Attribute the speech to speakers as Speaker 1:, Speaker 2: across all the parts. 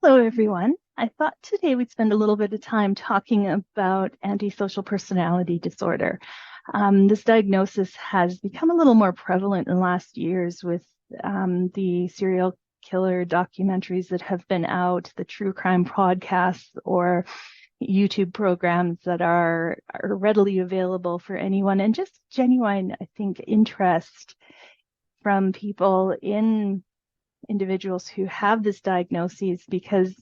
Speaker 1: Hello, everyone. I thought today we'd spend a little bit of time talking about antisocial personality disorder. This diagnosis has become a little more prevalent in the last years with the serial killer documentaries that have been out, the true crime podcasts, or YouTube programs that are readily available for anyone, and just genuine, I think, interest from people in individuals who have this diagnosis because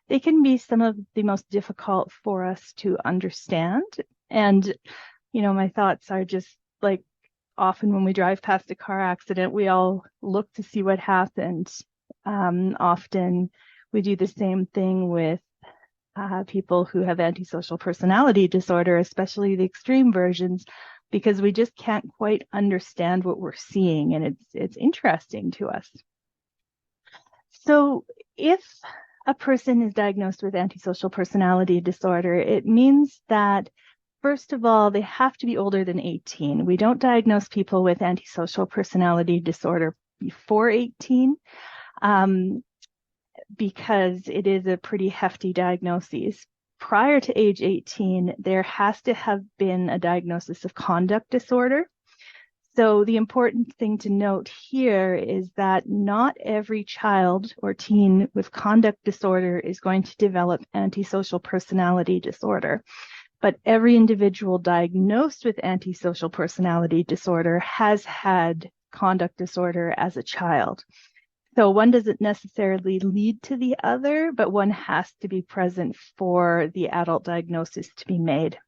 Speaker 1: they can be some of the most difficult for us to understand. And, my thoughts are just like often when we drive past a car accident, we all look to see what happened. Often we do the same thing with people who have antisocial personality disorder, especially the extreme versions, because we just can't quite understand what we're seeing, and it's interesting to us. So if a person is diagnosed with antisocial personality disorder, it means that, first of all, they have to be older than 18. We don't diagnose people with antisocial personality disorder before 18 because it is a pretty hefty diagnosis. Prior to age 18, there has to have been a diagnosis of conduct disorder. So the important thing to note here is that not every child or teen with conduct disorder is going to develop antisocial personality disorder, but every individual diagnosed with antisocial personality disorder has had conduct disorder as a child. So one doesn't necessarily lead to the other, but one has to be present for the adult diagnosis to be made.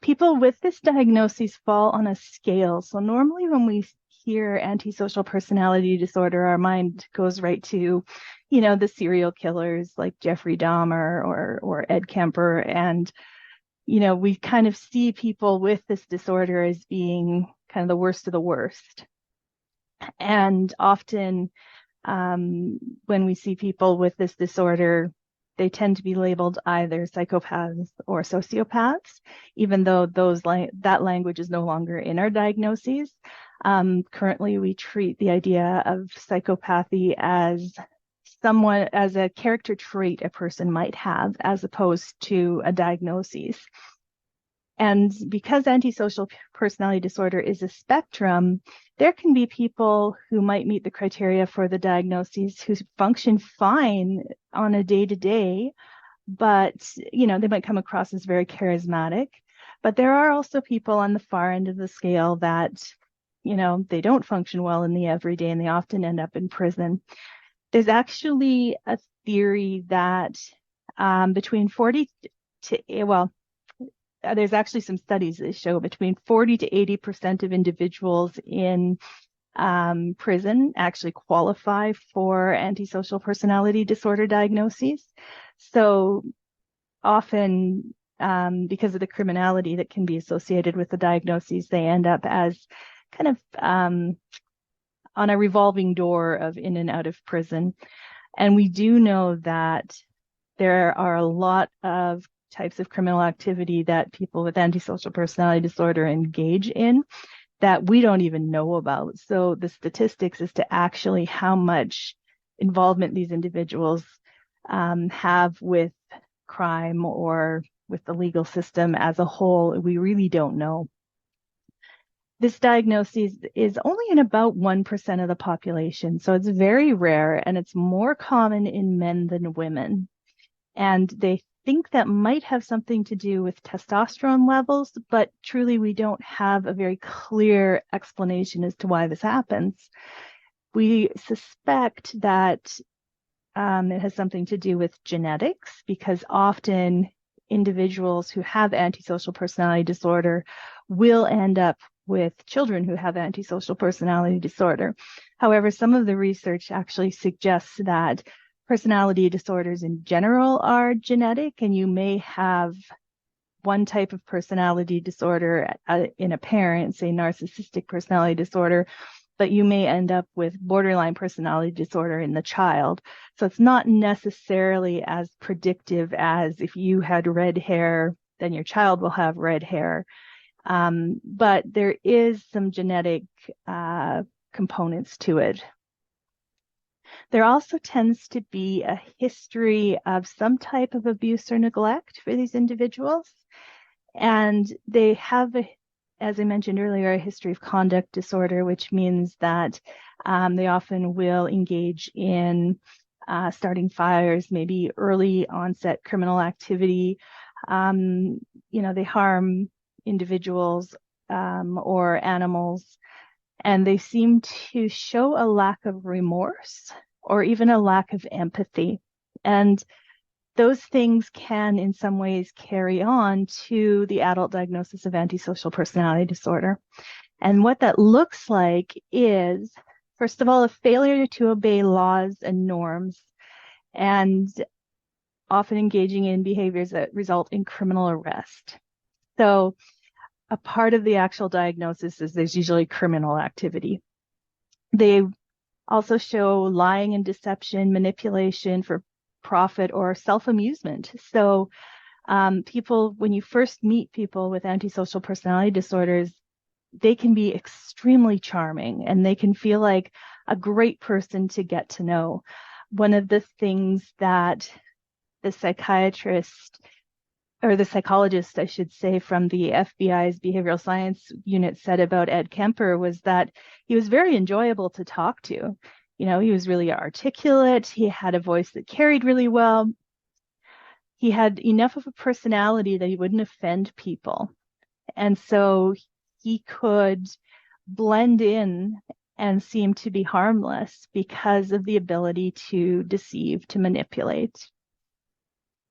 Speaker 1: People with this diagnosis fall on a scale. So normally when we hear antisocial personality disorder, our mind goes right to, the serial killers like Jeffrey Dahmer or Ed Kemper. And, we kind of see people with this disorder as being kind of the worst of the worst. And often when we see people with this disorder, they tend to be labeled either psychopaths or sociopaths, even though that language is no longer in our diagnoses. Currently, we treat the idea of psychopathy as a character trait a person might have, as opposed to a diagnosis. And because antisocial personality disorder is a spectrum, there can be people who might meet the criteria for the diagnoses who function fine on a day-to-day, but, they might come across as very charismatic. But there are also people on the far end of the scale that, they don't function well in the everyday and they often end up in prison. There's actually a theory that between 40 to, well, there's actually some studies that show between 40 to 80% of individuals in prison actually qualify for antisocial personality disorder diagnoses. So often, because of the criminality that can be associated with the diagnoses, they end up as kind of on a revolving door of in and out of prison. And we do know that there are a lot of types of criminal activity that people with antisocial personality disorder engage in that we don't even know about. So the statistics as to actually how much involvement these individuals have with crime or with the legal system as a whole, we really don't know. This diagnosis is only in about 1% of the population, so it's very rare, and it's more common in men than women. And they think that might have something to do with testosterone levels, but truly we don't have a very clear explanation as to why this happens. We suspect that it has something to do with genetics, because often individuals who have antisocial personality disorder will end up with children who have antisocial personality disorder. However, some of the research actually suggests that personality disorders in general are genetic, and you may have one type of personality disorder in a parent, say narcissistic personality disorder, but you may end up with borderline personality disorder in the child. So it's not necessarily as predictive as if you had red hair, then your child will have red hair. But there is some genetic components to it. There also tends to be a history of some type of abuse or neglect for these individuals. And they have, as I mentioned earlier, a history of conduct disorder, which means that they often will engage in starting fires, maybe early onset criminal activity. They harm individuals or animals, and they seem to show a lack of remorse or even a lack of empathy. And those things can, in some ways, carry on to the adult diagnosis of antisocial personality disorder. And what that looks like is, first of all, a failure to obey laws and norms, and often engaging in behaviors that result in criminal arrest. So a part of the actual diagnosis is there's usually criminal activity. They also show lying and deception, manipulation for profit or self-amusement. So people, when you first meet people with antisocial personality disorders, they can be extremely charming and they can feel like a great person to get to know. One of the things that the psychiatrist or the psychologist, I should say, from the FBI's behavioral science unit said about Ed Kemper was that he was very enjoyable to talk to. He was really articulate. He had a voice that carried really well. He had enough of a personality that he wouldn't offend people. And so he could blend in and seem to be harmless because of the ability to deceive, to manipulate.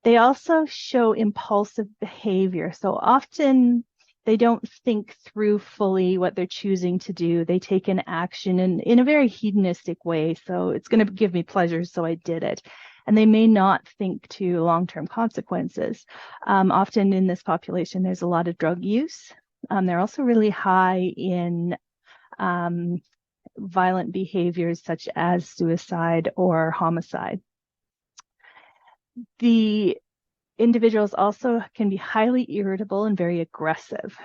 Speaker 1: They also show impulsive behavior. So often they don't think through fully what they're choosing to do. They take an action in a very hedonistic way. So it's going to give me pleasure, so I did it. And they may not think to long-term consequences. Often in this population, there's a lot of drug use. They're also really high in violent behaviors such as suicide or homicide. The individuals also can be highly irritable and very aggressive.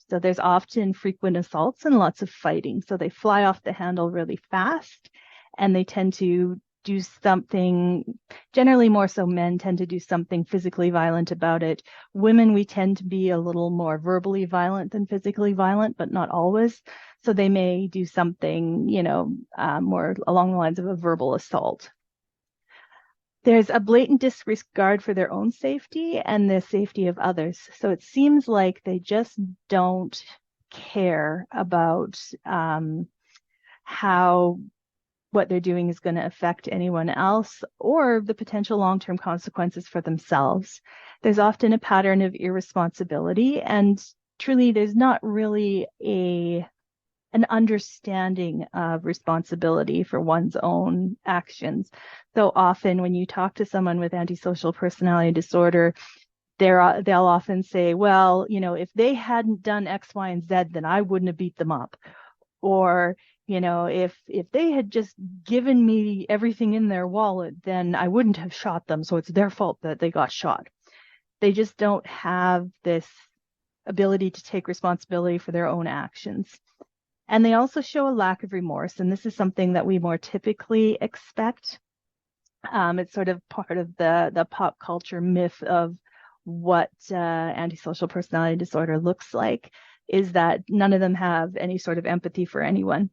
Speaker 1: So there's often frequent assaults and lots of fighting. So they fly off the handle really fast, and they tend to do something, generally more so men tend to do something physically violent about it. Women, we tend to be a little more verbally violent than physically violent, but not always. So they may do something, more along the lines of a verbal assault. There's a blatant disregard for their own safety and the safety of others. So it seems like they just don't care about how what they're doing is going to affect anyone else or the potential long-term consequences for themselves. There's often a pattern of irresponsibility, and truly there's not really an understanding of responsibility for one's own actions. So often when you talk to someone with antisocial personality disorder, they'll often say, well, if they hadn't done X, Y, and Z, then I wouldn't have beat them up. Or, if they had just given me everything in their wallet, then I wouldn't have shot them. So it's their fault that they got shot. They just don't have this ability to take responsibility for their own actions. And they also show a lack of remorse. And this is something that we more typically expect. It's sort of part of the pop culture myth of what antisocial personality disorder looks like, is that none of them have any sort of empathy for anyone.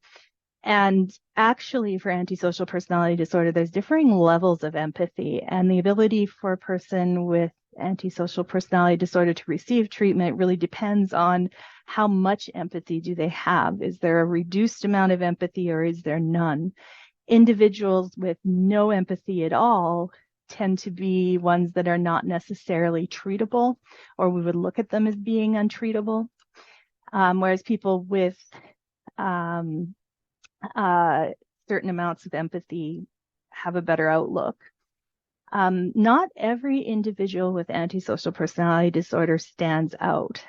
Speaker 1: And actually, for antisocial personality disorder, there's differing levels of empathy, and the ability for a person with antisocial personality disorder to receive treatment really depends on how much empathy do they have. Is there a reduced amount of empathy or is there none? Individuals with no empathy at all tend to be ones that are not necessarily treatable, or we would look at them as being untreatable. Whereas people with certain amounts of empathy have a better outlook. Not every individual with antisocial personality disorder stands out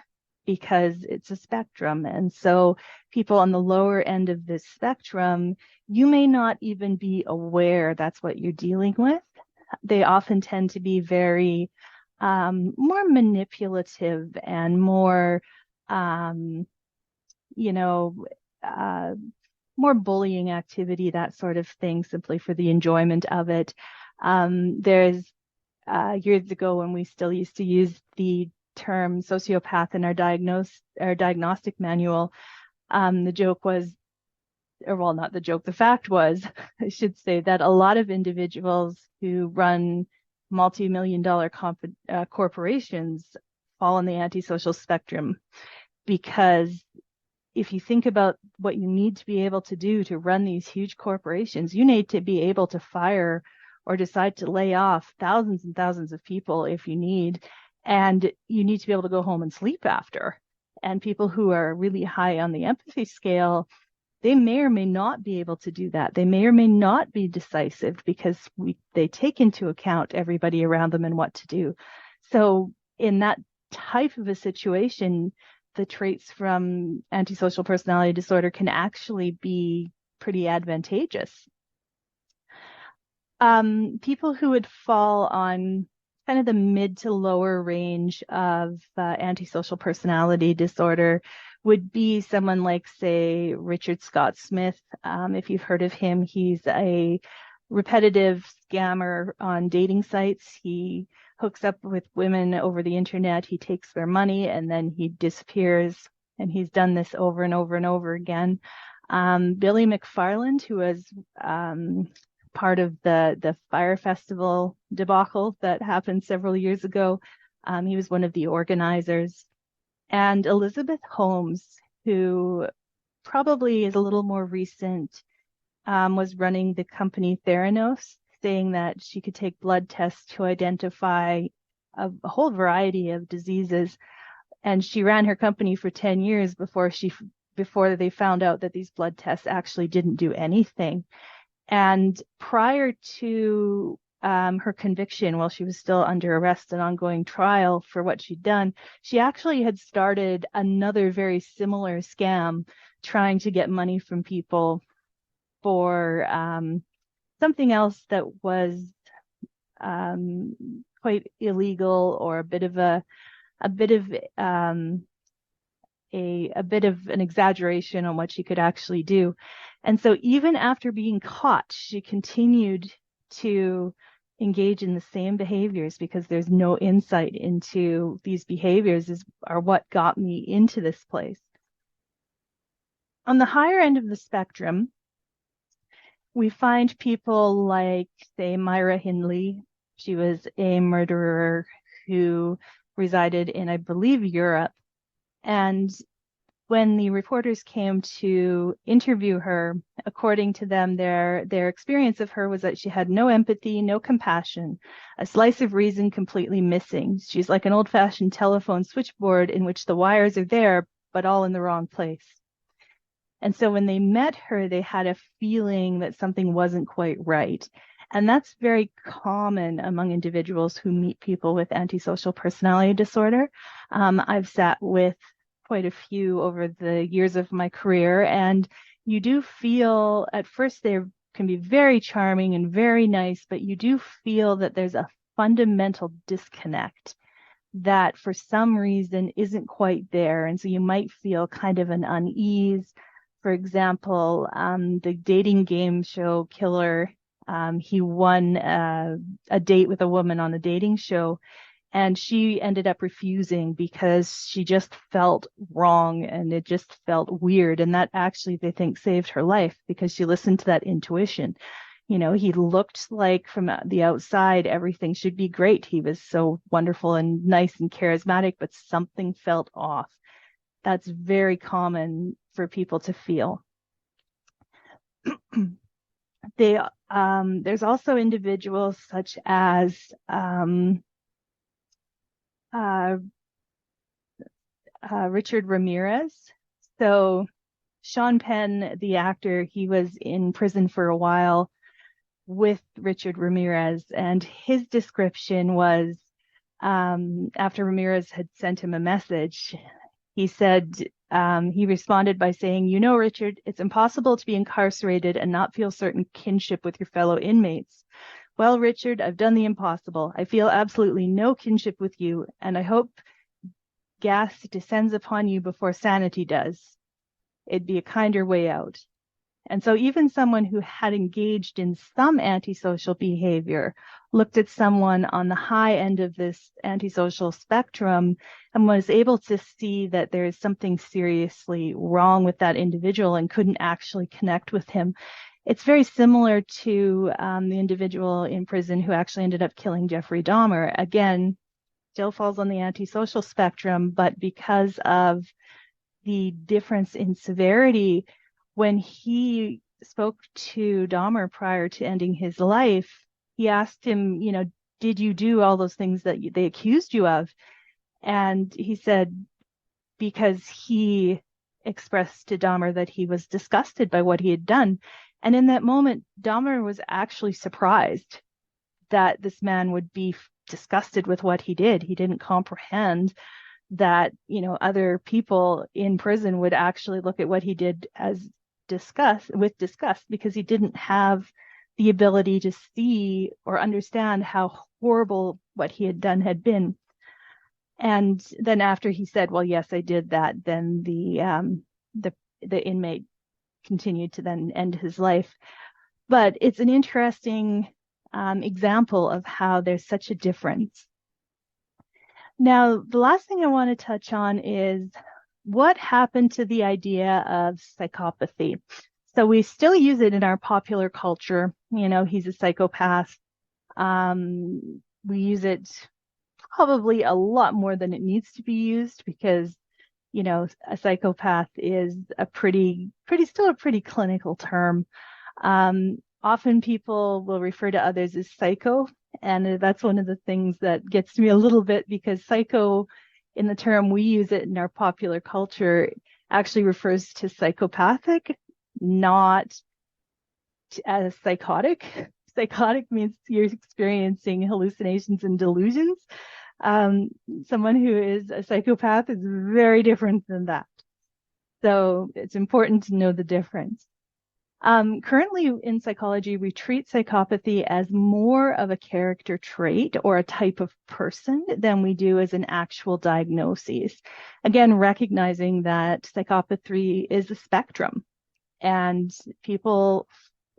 Speaker 1: because it's a spectrum. And so people on the lower end of this spectrum, you may not even be aware that's what you're dealing with. They often tend to be very more manipulative and more, more more bullying activity, that sort of thing, simply for the enjoyment of it. There's years ago when we still used to use the term sociopath in our diagnostic manual. The joke was, or well, not the joke, the fact was, I should say, that a lot of individuals who run multi-million-dollar corporations fall on the antisocial spectrum, because if you think about what you need to be able to do to run these huge corporations, you need to be able to fire or decide to lay off thousands and thousands of people if you need, and you need to be able to go home and sleep after. And people who are really high on the empathy scale, they may or may not be able to do that. They may or may not be decisive because they take into account everybody around them and what to do. So in that type of a situation, the traits from antisocial personality disorder can actually be pretty advantageous. People who would fall on kind of the mid to lower range of antisocial personality disorder would be someone like, say, Richard Scott Smith. If you've heard of him, he's a repetitive scammer on dating sites. He hooks up with women over the internet. He takes their money and then he disappears. And he's done this over and over and over again. Billy McFarland, who was part of the Fire Festival debacle that happened several years ago. He was one of the organizers. And Elizabeth Holmes, who probably is a little more recent, was running the company Theranos, saying that she could take blood tests to identify a whole variety of diseases. And she ran her company for 10 years before they found out that these blood tests actually didn't do anything. And prior to her conviction, while she was still under arrest and ongoing trial for what she'd done, she actually had started another very similar scam, trying to get money from people for something else that was quite illegal, or a bit of an exaggeration on what she could actually do. And so even after being caught, she continued to engage in the same behaviors, because there's no insight into these behaviors are what got me into this place. On the higher end of the spectrum, we find people like, say, Myra Hindley. She was a murderer who resided in, I believe, Europe. And when the reporters came to interview her, according to them, their experience of her was that she had no empathy, no compassion, a slice of reason completely missing. She's like an old-fashioned telephone switchboard in which the wires are there, but all in the wrong place. And so when they met her, they had a feeling that something wasn't quite right. And that's very common among individuals who meet people with antisocial personality disorder. I've sat with quite a few over the years of my career, and you do feel, at first they can be very charming and very nice, but you do feel that there's a fundamental disconnect that for some reason isn't quite there. And so you might feel kind of an unease. For example, the dating game show killer, he won a date with a woman on a dating show, and she ended up refusing because she just felt wrong and it just felt weird. And that actually, they think, saved her life, because she listened to that intuition. You know, he looked like from the outside, everything should be great. He was so wonderful and nice and charismatic, but something felt off. That's very common for people to feel. There's also individuals such as Richard Ramirez. So Sean Penn, the actor, he was in prison for a while with Richard Ramirez, and his description was, after Ramirez had sent him a message, he said, he responded by saying, "You know, Richard, it's impossible to be incarcerated and not feel certain kinship with your fellow inmates. Well, Richard, I've done the impossible. I feel absolutely no kinship with you, and I hope gas descends upon you before sanity does. It'd be a kinder way out." And so even someone who had engaged in some antisocial behavior looked at someone on the high end of this antisocial spectrum and was able to see that there is something seriously wrong with that individual and couldn't actually connect with him. It's very similar to the individual in prison who actually ended up killing Jeffrey Dahmer. Again, still falls on the antisocial spectrum, but because of the difference in severity, when he spoke to Dahmer prior to ending his life, he asked him, did you do all those things that they accused you of? And he said, because he expressed to Dahmer that he was disgusted by what he had done. And in that moment, Dahmer was actually surprised that this man would be disgusted with what he did. He didn't comprehend that, other people in prison would actually look at what he did as disgust, because he didn't have the ability to see or understand how horrible what he had done had been. And then after he said, well, yes, I did that, then the inmate continued to then end his life. But it's an interesting example of how there's such a difference. Now, the last thing I want to touch on is what happened to the idea of psychopathy. So we still use it in our popular culture. He's a psychopath. We use it probably a lot more than it needs to be used because, a psychopath is still a pretty clinical term. Often people will refer to others as psycho, and that's one of the things that gets me a little bit, because psycho, in the term we use it in our popular culture, actually refers to psychopathic, not as psychotic. Psychotic means you're experiencing hallucinations and delusions. Someone who is a psychopath is very different than that. So it's important to know the difference. Currently in psychology, we treat psychopathy as more of a character trait or a type of person than we do as an actual diagnosis. Again, recognizing that psychopathy is a spectrum, and people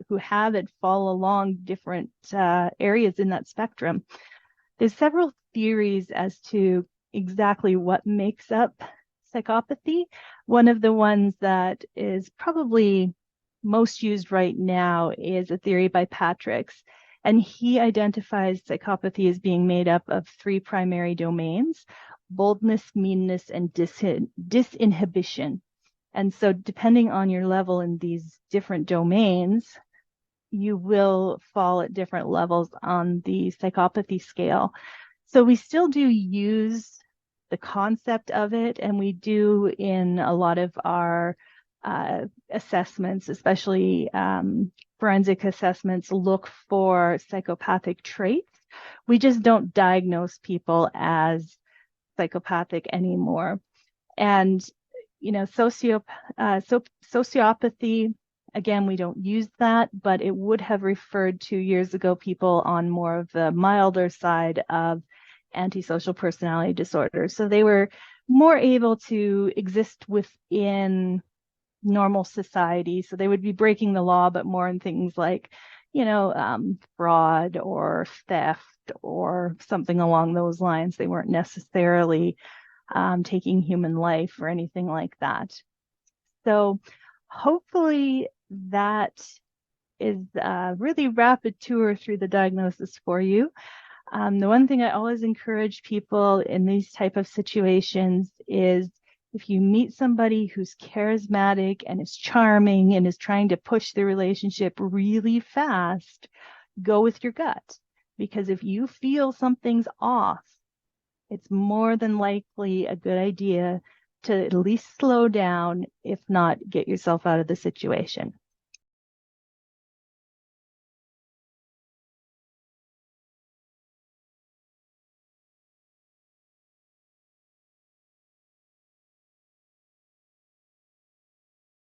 Speaker 1: who have it fall along different areas in that spectrum. There's several theories as to exactly what makes up psychopathy. One of the ones that is probably most used right now is a theory by Patrick's, and he identifies psychopathy as being made up of three primary domains: boldness, meanness, and disinhibition. And so depending on your level in these different domains, you will fall at different levels on the psychopathy scale. So we still do use the concept of it, and we do in a lot of our assessments, especially forensic assessments, look for psychopathic traits. We just don't diagnose people as psychopathic anymore. And, sociopathy, again, we don't use that, but it would have referred to years ago people on more of the milder side of antisocial personality disorder. So they were more able to exist within normal society. So they would be breaking the law, but more in things like, fraud or theft or something along those lines. They weren't necessarily taking human life or anything like that. So hopefully that is a really rapid tour through the diagnosis for you. The one thing I always encourage people in these type of situations is, if you meet somebody who's charismatic and is charming and is trying to push the relationship really fast, go with your gut. Because if you feel something's off, it's more than likely a good idea to at least slow down, if not get yourself out of the situation.